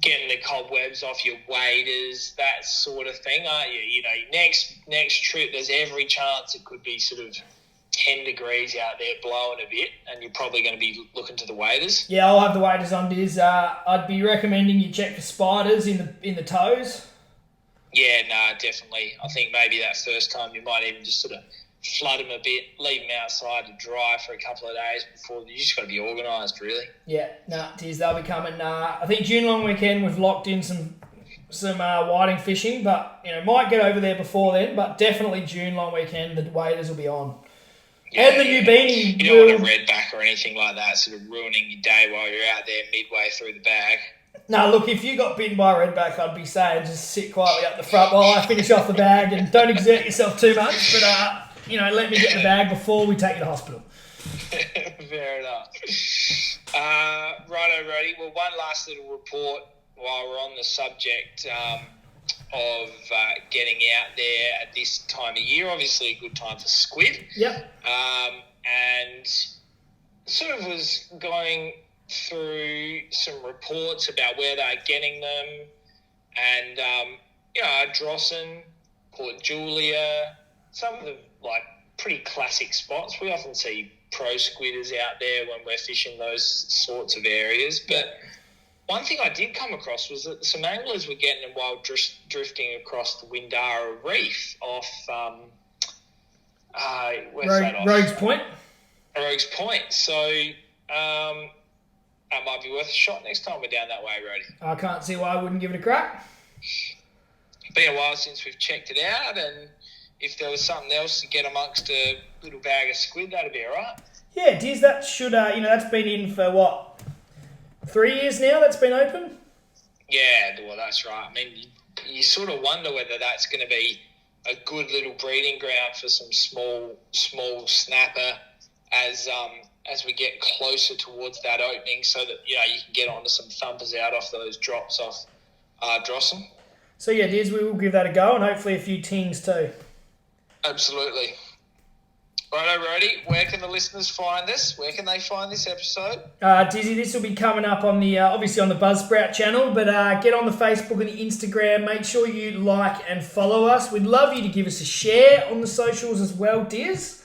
S3: getting the cobwebs off your waders, that sort of thing, aren't you? Next trip, there's every chance it could be sort of 10 degrees out there blowing a bit, and you're probably going to be looking to the waders.
S2: Yeah, I'll have the waders on, Diz. I'd be recommending you check for spiders in the toes.
S3: Yeah, no, definitely. I think maybe that first time you might even just sort of flood them a bit, leave them outside to dry for a couple of days before. You just got to be organised, really. Yeah,
S2: Diz, they'll be coming. I think June long weekend we've locked in some whiting fishing, but might get over there before then. But definitely June long weekend, the waders will be on.
S3: Yeah,
S2: and the new beanie.
S3: You don't want a redback or anything like that sort of ruining your day while you're out there midway through the bag.
S2: No, look, if you got bitten by a redback, I'd be saying just sit quietly up the front while I finish off the bag and don't exert yourself too much. But, let me get the bag before we take you to hospital.
S3: Fair enough. Righto, Roddy. Well, one last little report while we're on the subject of getting out there at this time of year. Obviously, a good time for squid.
S2: Yep.
S3: And sort of was going through some reports about where they're getting them, and Drossen, Port Julia, some of the pretty classic spots. We often see pro squidders out there when we're fishing those sorts of areas, but one thing I did come across was that some anglers were getting them while drifting across the Whyalla Reef off where's that off?
S2: Rogues Point.
S3: Rogues Point. So that might be worth a shot next time we're down that way, Roddy.
S2: I can't see why I wouldn't give it a crack.
S3: Been a while since we've checked it out, and if there was something else to get amongst a little bag of squid, that'd be all right.
S2: Yeah, Diz, that should, that's been in for what, 3 years now that's been open?
S3: Yeah, well, that's right. I mean, you sort of wonder whether that's going to be a good little breeding ground for some small snapper as we get closer towards that opening, so that you can get onto some thumpers out off those drops off Drossen.
S2: So yeah, Diz, we will give that a go, and hopefully a few tings too.
S3: Absolutely. Righto, Roddy, where can the listeners find this? Where can they find this episode?
S2: Dizzy, this will be coming up on the obviously on the Buzzsprout channel, but get on the Facebook and the Instagram. Make sure you like and follow us. We'd love you to give us a share on the socials as well, Diz.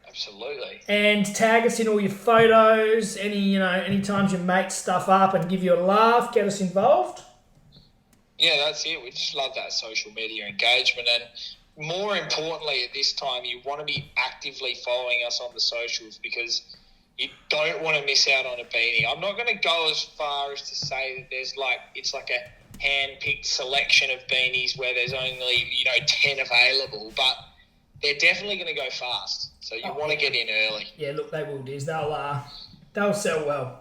S3: Absolutely.
S2: And tag us in all your photos, any times you make stuff up and give you a laugh, get us involved.
S3: Yeah, that's it. We just love that social media engagement, and more importantly at this time, you want to be actively following us on the socials, because you don't want to miss out on a beanie. I'm not going to go as far as to say that there's it's like a hand-picked selection of beanies where there's only 10 available, but they're definitely going to go fast. So you want to get in early.
S2: Yeah, look, they will, Diz. They'll sell well.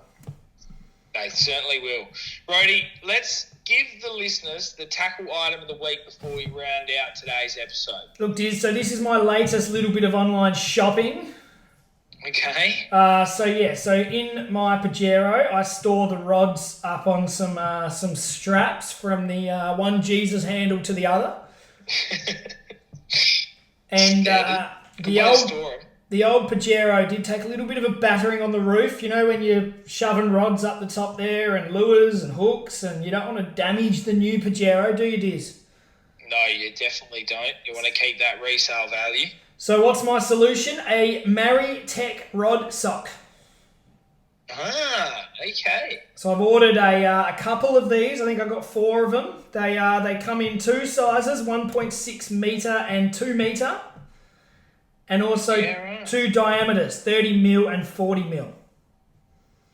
S3: They certainly will. Roddy, let's give the listeners the tackle item of the week before we round out today's episode.
S2: Look, Diz, so this is my latest little bit of online shopping.
S3: Okay.
S2: So in my Pajero, I store the rods up on some straps from the one Jesus handle to the other. And the old Pajero did take a little bit of a battering on the roof, when you're shoving rods up the top there and lures and hooks, and you don't want to damage the new Pajero, do you, Diz?
S3: No, you definitely don't. You want to keep that resale value.
S2: So what's my solution? A Maritech rod sock.
S3: Ah, okay.
S2: So I've ordered a couple of these. I think I've got 4 of them. They come in 2 sizes, 1.6 metre and 2 metre. And also 2 diameters, 30 mil and 40 mil.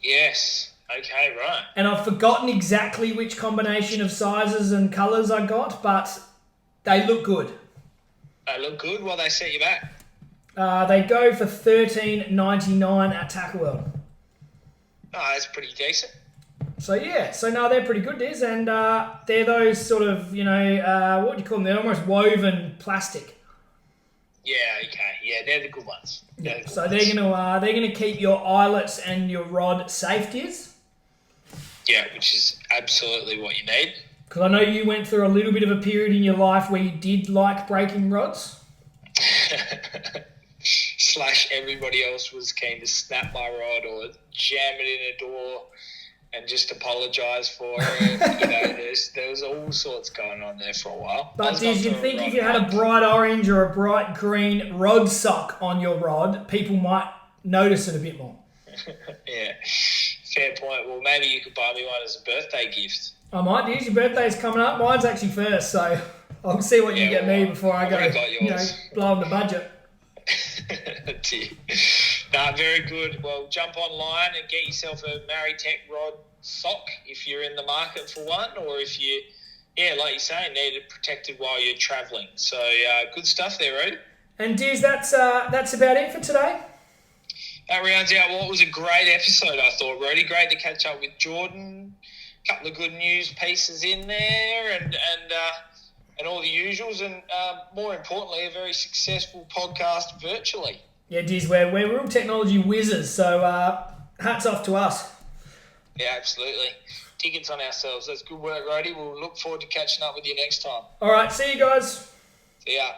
S3: Yes. Okay, right.
S2: And I've forgotten exactly which combination of sizes and colours I got, but they look good.
S3: They look good? Well, they set you back.
S2: They go for $13.99 at Tackle World.
S3: Oh, that's pretty decent.
S2: So yeah, they're pretty good, Diz, and they're those sort of, what do you call them? They're almost woven plastic.
S3: Yeah, okay. Yeah, they're the good ones.
S2: They're gonna keep your eyelets and your rod safe, Diz.
S3: Yeah, which is absolutely what you need.
S2: Because I know you went through a little bit of a period in your life where you did like breaking rods.
S3: / everybody else was keen to snap my rod or jam it in a door and just apologise for it. There was all sorts going on there for a while.
S2: But Diz, you'd think if you had a bright orange or a bright green rod sock on your rod, people might notice it a bit more.
S3: Yeah, fair point. Well, maybe you could buy me one as a birthday gift.
S2: I might, Diz. Your birthday's coming up. Mine's actually first, so I'll see what you get me before I go, blow up the budget.
S3: Nah, very good. Well, jump online and get yourself a Maritech rod sock if you're in the market for one, or if you, like you say, need it protected while you're travelling. So good stuff there, Roddy.
S2: And Diz, that's about it for today.
S3: That rounds out what was a great episode, I thought, Roddy. Great to catch up with Jordan. couple of good news pieces in there, and all the usuals, and more importantly, a very successful podcast virtually.
S2: Yeah, Diz, we're real technology whizzes, so hats off to us.
S3: Yeah, absolutely. Tickets on ourselves. That's good work, Rody. We'll look forward to catching up with you next time.
S2: All right, see you guys.
S3: See ya.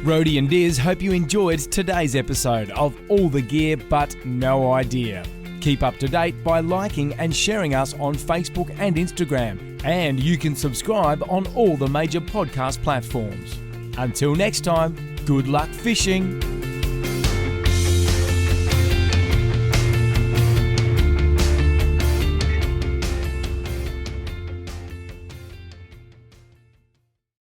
S1: Rody and Diz hope you enjoyed today's episode of All the Gear But No Idea. Keep up to date by liking and sharing us on Facebook and Instagram. And you can subscribe on all the major podcast platforms. Until next time, good luck fishing.